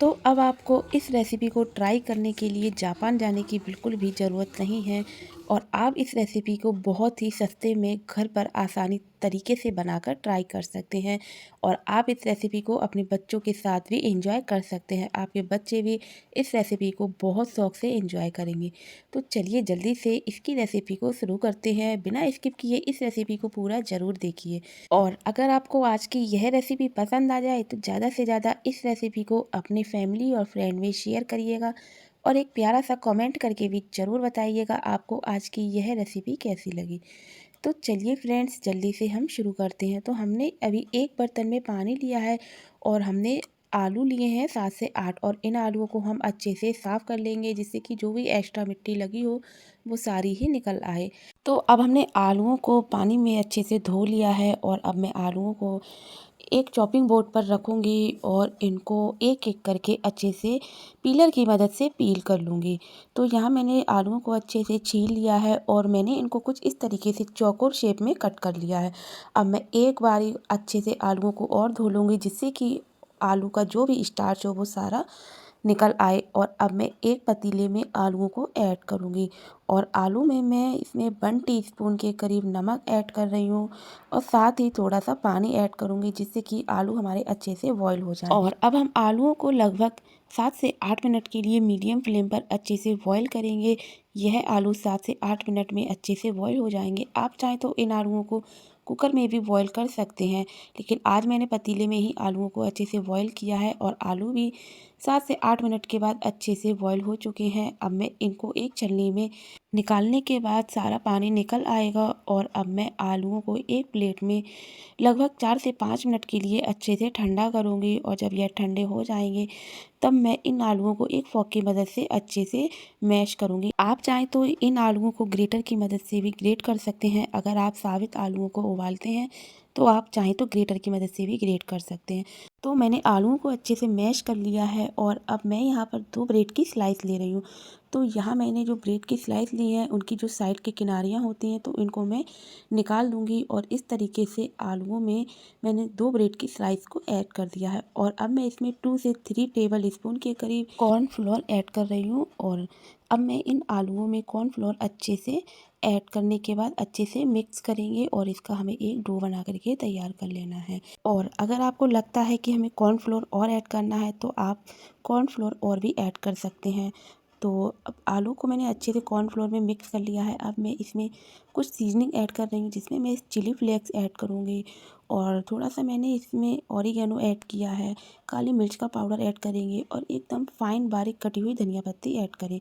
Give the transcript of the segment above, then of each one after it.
तो अब आपको इस रेसिपी को ट्राई करने के लिए जापान जाने की बिल्कुल भी ज़रूरत नहीं है और आप इस रेसिपी को बहुत ही सस्ते में घर पर आसानी तरीके से बनाकर ट्राई कर सकते हैं। और आप इस रेसिपी को अपने बच्चों के साथ भी एंजॉय कर सकते हैं। आपके बच्चे भी इस रेसिपी को बहुत शौक से एंजॉय करेंगे। तो चलिए जल्दी से इसकी रेसिपी को शुरू करते हैं। बिना स्किप किए इस रेसिपी को पूरा ज़रूर देखिए। और अगर आपको आज की यह रेसिपी पसंद आ जाए तो ज़्यादा से ज़्यादा इस रेसिपी को अपने फैमिली और फ्रेंड में शेयर करिएगा और एक प्यारा सा कमेंट करके भी ज़रूर बताइएगा आपको आज की यह रेसिपी कैसी लगी। तो चलिए फ्रेंड्स जल्दी से हम शुरू करते हैं। तो हमने अभी एक बर्तन में पानी लिया है और हमने आलू लिए हैं 7 से 8 और इन आलूओं को हम अच्छे से साफ़ कर लेंगे जिससे कि जो भी एक्स्ट्रा मिट्टी लगी हो वो सारी ही निकल आए। तो अब हमने आलूओं को पानी में अच्छे से धो लिया है और अब मैं आलूओं को एक चॉपिंग बोर्ड पर रखूँगी और इनको एक एक करके अच्छे से पीलर की मदद से पील कर लूँगी। तो यहाँ मैंने आलूओं को अच्छे से छील लिया है और मैंने इनको कुछ इस तरीके से चौकोर शेप में कट कर लिया है। अब मैं एक बारी अच्छे से आलूओं को और धो लूँगी जिससे कि आलू का जो भी स्टार्च हो वो सारा निकल आए। और अब मैं एक पतीले में आलूओं को ऐड करूँगी और आलू में मैं इसमें 1 टीस्पून के करीब नमक ऐड कर रही हूँ और साथ ही थोड़ा सा पानी ऐड करूँगी जिससे कि आलू हमारे अच्छे से बॉईल हो जाए। और अब हम आलूओं को लगभग 7 से 8 मिनट के लिए मीडियम फ्लेम पर अच्छे से बॉईल करेंगे। यह आलू 7 से 8 मिनट में अच्छे से बॉईल हो जाएंगे। आप चाहें तो इन आलूओं को कुकर में भी बॉईल कर सकते हैं, लेकिन आज मैंने पतीले में ही आलूओं को अच्छे से बॉईल किया है और आलू भी 7 से 8 मिनट के बाद अच्छे से बॉईल हो चुके हैं। अब मैं इनको एक छलनी में निकालने के बाद सारा पानी निकल आएगा और अब मैं आलूओं को एक प्लेट में लगभग 4 से 5 मिनट के लिए अच्छे से ठंडा करूँगी और जब यह ठंडे हो जाएंगे तब मैं इन आलूओं को एक फोक की मदद से अच्छे से मैश करूँगी। आप चाहें तो इन आलूओं को ग्रेटर की मदद से भी ग्रेट कर सकते हैं। अगर आप साबित आलूओं को उबालते हैं तो आप चाहें तो ग्रेटर की मदद से भी ग्रेट कर सकते हैं। तो मैंने आलूओं को अच्छे से मैश कर लिया है और अब मैं यहाँ पर 2 ब्रेड की स्लाइस ले रही हूँ। तो यहाँ मैंने जो ब्रेड की स्लाइस ली है उनकी जो साइड की किनारियाँ होती हैं तो इनको मैं निकाल दूँगी और इस तरीके से आलूओं में मैंने 2 ब्रेड की स्लाइस को ऐड कर दिया है। और अब मैं इसमें 2 से 3 टेबल स्पून के करीब कॉर्नफ्लोर ऐड कर रही हूँ और अब मैं इन आलूओं में कॉर्नफ्लोर अच्छे से ऐड करने के बाद अच्छे से मिक्स करेंगे और इसका हमें एक डो बना करके तैयार कर लेना है। और अगर आपको लगता है कि हमें कॉर्नफ्लोर और ऐड करना है तो आप कॉर्नफ्लोर और भी ऐड कर सकते हैं। तो अब आलू को मैंने अच्छे से कॉर्नफ्लोर में मिक्स कर लिया है। अब मैं इसमें कुछ सीजनिंग ऐड कर रही हूँ जिसमें मैं चिली फ्लेक्स ऐड करूँगी और थोड़ा सा मैंने इसमें ऑरिगेनो ऐड किया है, काली मिर्च का पाउडर ऐड करेंगे और एकदम फाइन बारीक कटी हुई धनिया पत्ती ऐड करें।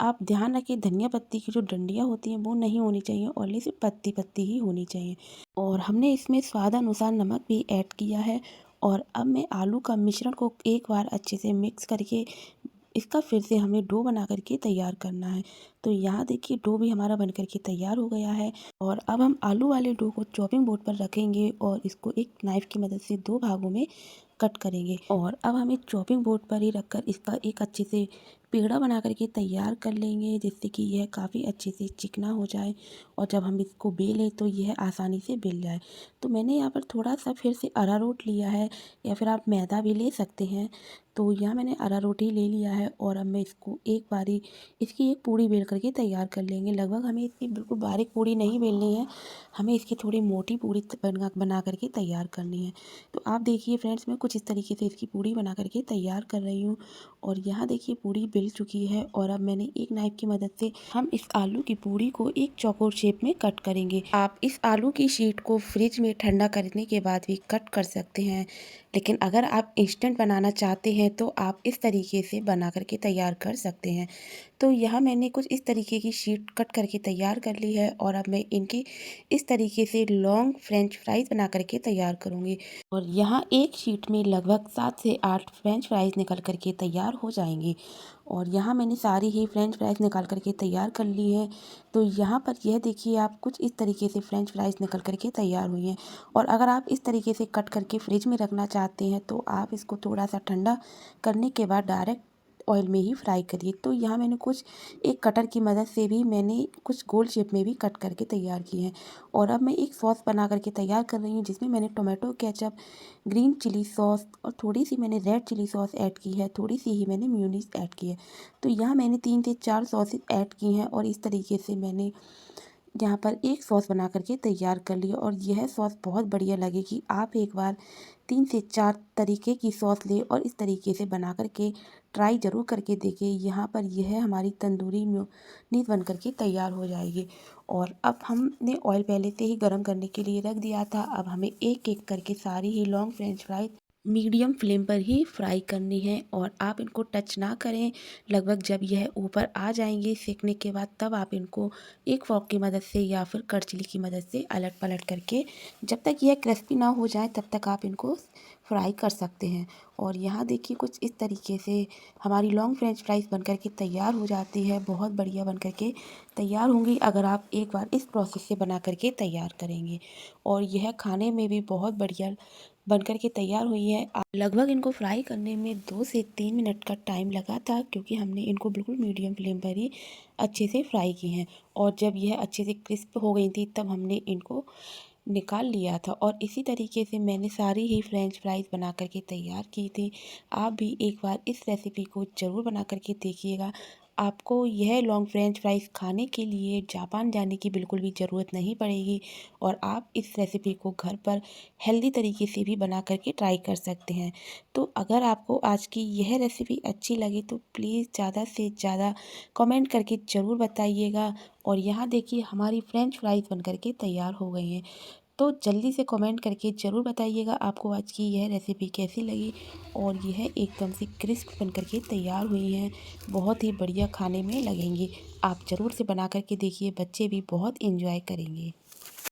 आप ध्यान रखें धनिया पत्ती की जो डंडियाँ होती हैं वो नहीं होनी चाहिए, ओनली सिर्फ पत्ती पत्ती ही होनी चाहिए। और हमने इसमें स्वाद अनुसार नमक भी ऐड किया है। और अब मैं आलू का मिश्रण को एक बार अच्छे से मिक्स करके इसका फिर से हमें डो बना करके तैयार करना है। तो यहाँ देखिए डो भी हमारा बन करके तैयार हो गया है। और अब हम आलू वाले डो को चॉपिंग बोर्ड पर रखेंगे और इसको एक नाइफ़ की मदद से 2 भागों में कट करेंगे। और अब हम एक चॉपिंग बोर्ड पर ही रखकर इसका एक अच्छे से पेड़ा बना करके तैयार कर लेंगे जिससे कि यह काफ़ी अच्छे से चिकना हो जाए और जब हम इसको बेलें तो यह आसानी से बेल जाए। तो मैंने यहाँ पर थोड़ा सा फिर से अरारोट लिया है या फिर आप मैदा भी ले सकते हैं। तो यहाँ मैंने अरारोट ही ले लिया है और अब मैं इसको एक बारी इसकी एक पूड़ी बेल करके तैयार कर लेंगे। लगभग हमें इसकी बिल्कुल बारीक पूड़ी नहीं बेलनी है, हमें इसकी थोड़ी मोटी पूड़ी बना करके तैयार करनी है। तो आप देखिए फ्रेंड्स मैं कुछ इस तरीके से इसकी पूड़ी बना करके तैयार कर रही हूँ। और यहाँ देखिए पूड़ी बेल चुकी है और अब मैंने एक नाइफ की मदद से हम इस आलू की पूड़ी को एक चौकोर शेप में कट करेंगे। आप इस आलू की शीट को फ्रिज में ठंडा करने के बाद भी कट कर सकते हैं, लेकिन अगर आप इंस्टेंट बनाना चाहते हैं तो आप इस तरीके से बना करके तैयार कर सकते हैं। तो यहाँ मैंने कुछ इस तरीके की शीट कट करके तैयार कर ली है और अब मैं इनकी इस तरीके से लॉन्ग फ्रेंच फ्राइज़ बना करके तैयार करूँगी। और यहाँ एक शीट में लगभग 7 से 8 फ्रेंच फ्राइज़ निकल करके तैयार हो जाएंगी। और यहाँ मैंने सारी ही फ्रेंच फ्राइज़ निकाल करके तैयार कर ली है। तो यहाँ पर यह देखिए आप कुछ इस तरीके से फ्रेंच फ्राइज़ निकल करके तैयार हुई हैं। और अगर आप इस तरीके से कट करके फ्रिज में रखना चाहते हैं तो आप इसको थोड़ा सा ठंडा करने के बाद डायरेक्ट ऑयल में ही फ्राई करिए। तो यहाँ मैंने कुछ एक कटर की मदद से भी मैंने कुछ गोल शेप में भी कट करके तैयार किए हैं। और अब मैं एक सॉस बना करके तैयार कर रही हूँ, जिसमें मैंने tomato ketchup, green chilli sauce और थोड़ी सी मैंने रेड चिली सॉस ऐड की है, थोड़ी सी ही मैंने मेयोनीज़ ऐड की है। तो यहाँ मैंने 3 से 4 सॉसेस ऐड की हैं और इस तरीके से मैंने यहाँ पर एक सॉस बना करके तैयार कर लिया। और यह सॉस बहुत बढ़िया लगेगी। आप एक बार 3 से 4 तरीके की सॉस लें और इस तरीके से बना करके ट्राई ज़रूर करके देखिए। यहाँ पर यह हमारी तंदूरी मेयोनीज़ बन करके तैयार हो जाएगी। और अब हमने ऑयल पहले से ही गर्म करने के लिए रख दिया था। अब हमें एक एक करके सारी ही long French fries medium flame पर ही फ्राई करनी है और आप इनको टच ना करें। लगभग जब यह ऊपर आ जाएंगे सेकने के बाद, तब आप इनको एक फॉर्क की मदद से या फिर करछली की मदद से अलट पलट करके, जब तक यह क्रिस्पी ना हो जाए तब तक आप इनको फ्राई कर सकते हैं। और यहाँ देखिए कुछ इस तरीके से हमारी लॉन्ग फ्रेंच फ्राइज बन करके तैयार हो जाती है। बहुत बढ़िया बन करके तैयार होंगी अगर आप एक बार इस प्रोसेस से बना करके तैयार करेंगे। और यह खाने में भी बहुत बढ़िया बनकर के तैयार हुई है। लगभग इनको फ्राई करने में 2 से 3 मिनट का टाइम लगा था, क्योंकि हमने इनको बिल्कुल मीडियम फ्लेम पर ही अच्छे से फ्राई की हैं। और जब यह अच्छे से क्रिस्प हो गई थी तब हमने इनको निकाल लिया था। और इसी तरीके से मैंने सारी ही फ्रेंच फ्राइज़ बना करके तैयार की थी। आप भी एक बार इस रेसिपी को ज़रूर बना करके देखिएगा। आपको यह लॉन्ग फ्रेंच फ्राइज़ खाने के लिए जापान जाने की बिल्कुल भी ज़रूरत नहीं पड़ेगी। और आप इस रेसिपी को घर पर हेल्दी तरीके से भी बना करके ट्राई कर सकते हैं। तो अगर आपको आज की यह रेसिपी अच्छी लगी तो प्लीज़ ज़्यादा से ज़्यादा कमेंट करके ज़रूर बताइएगा। और यहाँ देखिए हमारी फ्रेंच फ्राइज़ बन करके तैयार हो गई हैं। तो जल्दी से कमेंट करके ज़रूर बताइएगा आपको आज की यह रेसिपी कैसी लगी। और यह एकदम से क्रिस्प बन करके तैयार हुई हैं, बहुत ही बढ़िया खाने में लगेंगी। आप ज़रूर से बना करके देखिए, बच्चे भी बहुत एंजॉय करेंगे।